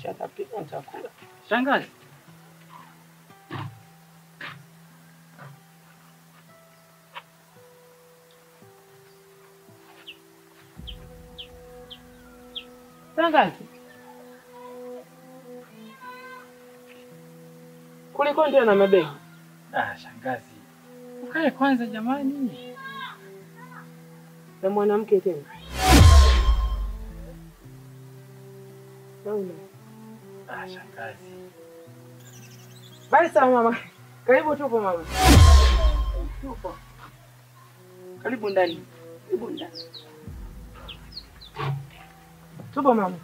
Chakapika nitakula. Shangazi. Shangazi. Kuliko ndio na mabegi. Shangazi. Ukae kwanza jamani. Na mwanamke tena. Naona. Shangazi. Bali sawa mama. Karibu tupo mama. Tupo. Karibu ndani. Karibu ndani. Tupo mama.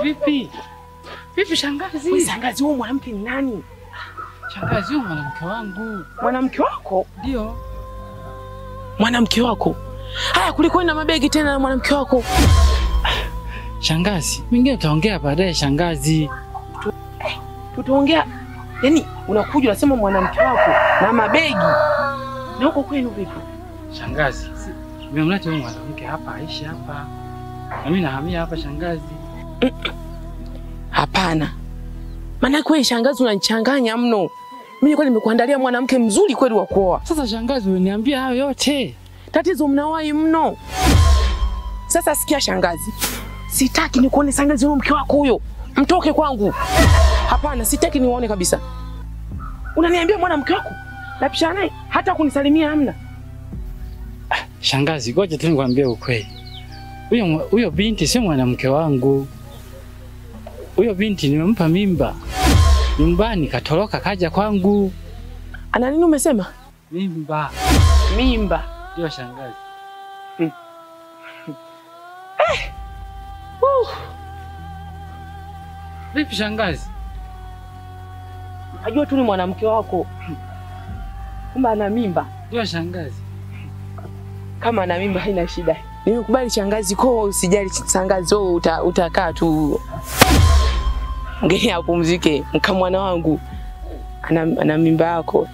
Vipi? Vipi shangazi? Wewe shangazi, huyo mwanamke ni nani? Shangazi, huyo mwanamke wangu. Mwanamke wako? Ndio. Mwanamke wako? Haya, kuliko ina mabegi tena na mwanamke wako. Shangazi, mingine tutaongea baadaye shangazi. Tutaongea. Yaani unakuja unasema mwanamke wako na mabegi. Na huko kwenu vipi? Shangazi, nimemleta huyo mwanamke hapa aishi hapa. Na mimi nahamia hapa shangazi. Hapana. Maana wewe shangazi unanichanganya mno. Mimi nilikuwa nimekuandalia mwanamke mzuri kweli wa kuoa. Sasa shangazi unaniambia hayo yote. Tatizo mnawahi mno. Sasa sikia shangazi. Sitaki nikuone shangazi huyo mke wako huyo. Mtoke kwangu. Hapana, sitaki niuone kabisa. Unaniambia mwanamke wako? Napisha naye hata kunisalimia hamna. Shangazi, ngoja tu nikwambie ukweli. Huyo binti sio mwanamke wangu. Huyo binti nimempa mimba. Nyumbani katoroka kaja kwangu. Ana nini umesema? Mimba. Mimba. Ndio shangazi. Vipi shangazi? Najua tu ni mwanamke wako. Kumbe ana mimba. Ndio shangazi. Kama ana mimba haina shida. Nimekubali shangazi, kwa usijali shangazi, wewe utakaa tu. Ngea upumzike, mkamwana wangu. Ana mimba yako.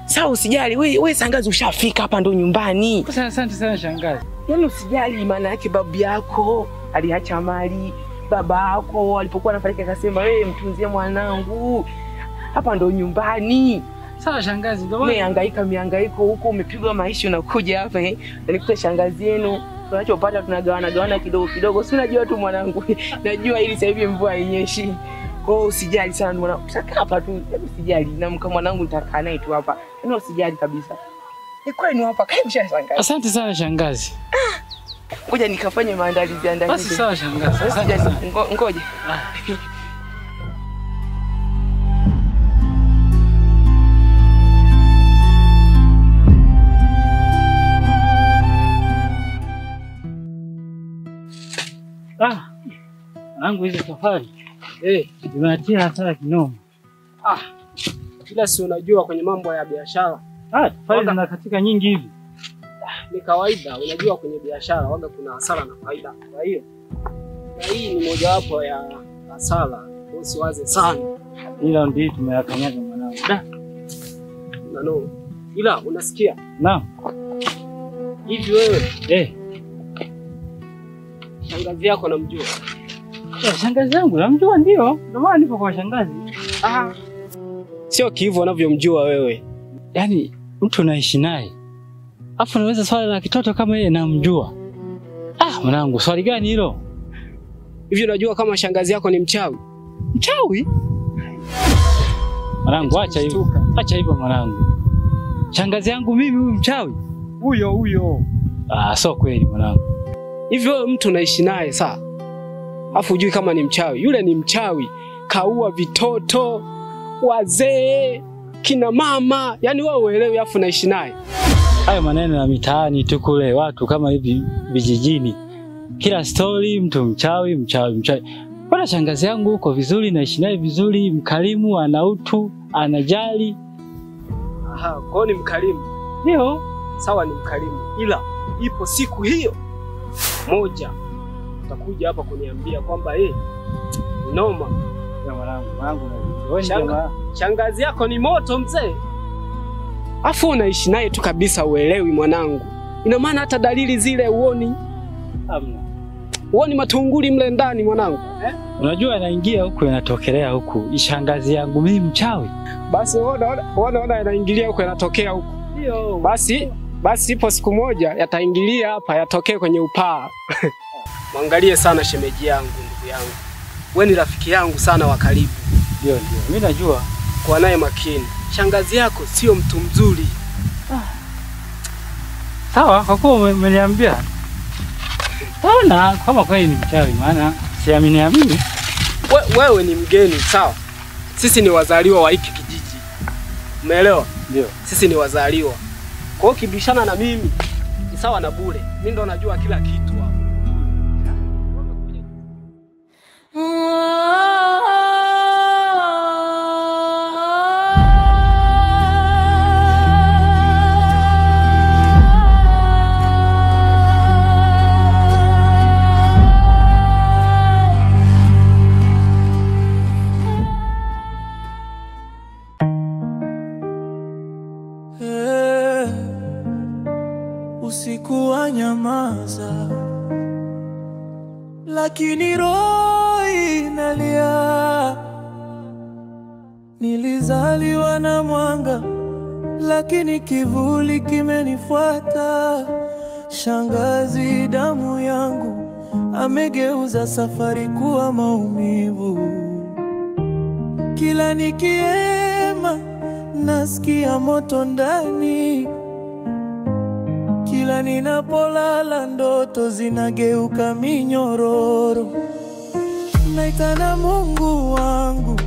Sawa usijali, wewe shangazi ushafika hapa ndo nyumbani. Asante sana shangazi. Yaani usijali, maana yake babu yako aliacha mali, baba yako alipokuwa anafariki akasema wewe mtunzie mwanangu. Hapa ndo nyumbani. Sawa shangazi, ndio wewe hangaika mihangaiko huko, umepigwa maisha unakuja hapa nilikuta shangazi yenu. Tunachopata tunagawana kidogo kidogo. Si unajua tu mwanangu. Najua ili sasa hivi mvua hainyeshi. Kwa hiyo usijali sana mwanangu. Utakaa hapa tu, usijali. Na mwanangu nitakaa naye tu hapa. Yaani usijali kabisa. Ni kwenu hapa, karibu shangazi. Asante sana shangazi. Ngoja nikafanye maandalizi ya ndani. Basi sawa shangazi. Asante sana. Ngoja. Nangu hizo safari. Tunatia hasara kinoma. Kila si unajua kwenye mambo ya biashara. Faida na katika nyingi hivi. Ni kawaida, unajua kwenye biashara waga kuna hasara na faida. Kwa hiyo na hii ni mojawapo ya hasara. Usiwaze sana. Ila ndio tumeyakanyaga mwanangu. No. Ila unasikia? Naam. Hivi wewe? Shangazi yako namjua? Shangazi yangu namjua ndio. Ndio maana nipo kwa shangazi. Sio hivyo unavyomjua wewe. Yaani mtu unaishi naye. Afu unaweza swali la kitoto kama yeye namjua. Mwanangu, swali gani hilo? Hivi unajua kama shangazi yako ni mchawi? Mchawi? Mwanangu acha hivyo. Acha hivyo mwanangu. Shangazi yangu mimi huyu mchawi? Huyo. Sio kweli mwanangu. Hivi wewe mtu unaishi naye saa? Afu hujui kama ni mchawi. Yule ni mchawi. Kaua vitoto, wazee, kina mama. Yaani wewe uelewi afu unaishi naye. hayo maneno ya mitaani tu kule, watu kama hivi vijijini. Kila story mtu mchawi, mchawi, mchawi. Bwana shangazi yangu uko vizuri, naishi naye vizuri, mkarimu, ana utu, anajali. Aha, kwa ni mkarimu. Ndio. Sawa, ni mkarimu. Ila ipo siku hiyo moja utakuja hapa kuniambia kwamba noma. Ya mwanangu na shangazi yako ni moto mzee. Afu unaishi naye tu kabisa, uelewi mwanangu. Ina maana hata dalili zile uoni. Hamna. Uoni matunguli mle ndani mwanangu. Unajua anaingia huku yanatokelea huku. Shangazi yangu mimi mchawi. Basi ona anaingilia huku yanatokea huku. Ndio. Basi ipo siku moja yataingilia hapa, yatokee kwenye upaa. Mwangalie sana shemeji yangu, ndugu yangu. Wewe ni rafiki yangu sana wa karibu. Ndio. Mimi najua. Kwa naye makini. Shangazi yako sio mtu mzuri. Sawa, kwa kuwa umeniambia. Taona kama kweli ni mchawi, maana siamini. Wewe ni mgeni, sawa? Sisi ni wazaliwa wa hiki kijiji. Umeelewa? Ndio. Sisi ni wazaliwa. Kwa hiyo kibishana na mimi ni sawa na bure. Mimi ndo najua kila kitu hapo. Usiku wa nyamaza, lakini roho inalia. Nilizaliwa na mwanga, lakini kivuli kimenifuata. Shangazi damu yangu amegeuza safari kuwa maumivu. Kila nikiema nasikia moto ndani. Kila ninapolala ndoto zinageuka minyororo. Naitana Mungu wangu,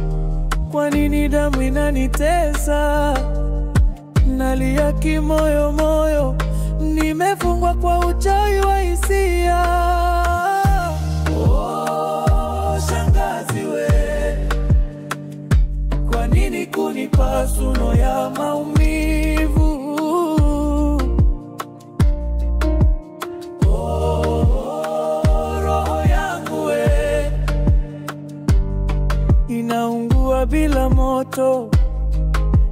kwa nini damu inanitesa? Nalia kimoyo moyo, nimefungwa kwa uchawi wa hisia. Shangazi we, kwa nini kunipa suno ya maumivu? Inaungua bila moto,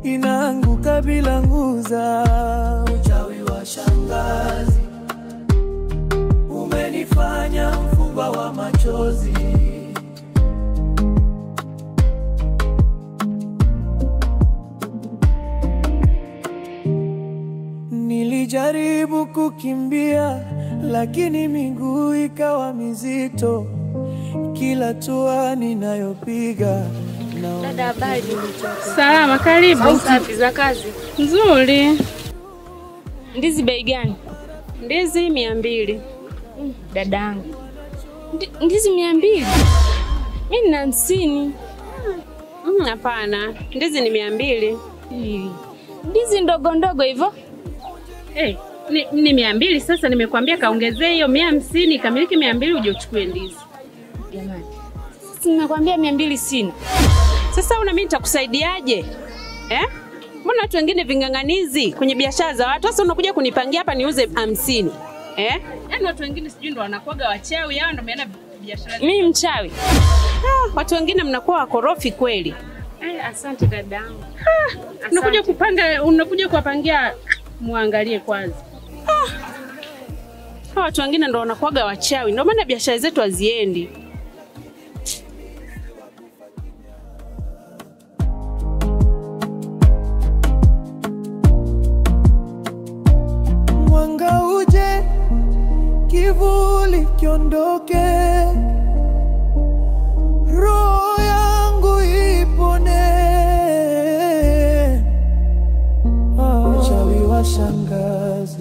inaanguka bila nguza. Uchawi wa shangazi umenifanya mfungwa wa machozi. Nilijaribu kukimbia, lakini miguu ikawa mizito. Kila hatua ninayopiga na Dada, habari? Salama, karibu. Safi za kazi? Nzuri. Ndizi bei gani? Ndizi 200. Dadangu. Ndizi 200? Mimi nina 50. Hapana, ndizi ni 200. Ndizi ndogo ndogo hivyo? Ni 200 sasa, nimekwambia kaongezee hiyo 150 kamiliki 200 uje uchukue ndizi. Jamani. Sasa nimekwambia 200 sina. Sasa mimi nitakusaidiaje? Mbona watu wengine vingang'anizi kwenye biashara za watu, sasa unakuja kunipangia hapa niuze 50? Yaani watu wengine sijui ndo wanakuaga wachawi, hao ndo maana biashara. Mimi mchawi? Watu wengine mnakuwa wakorofi kweli. Asante dadangu. Unakuja kuwapangia, muangalie kwanza. Watu wengine ndo wanakuaga wachawi, ndo maana biashara zetu haziendi. Mwanga uje, kivuli kiondoke, roho yangu ipone. Uchawi wa shangazi.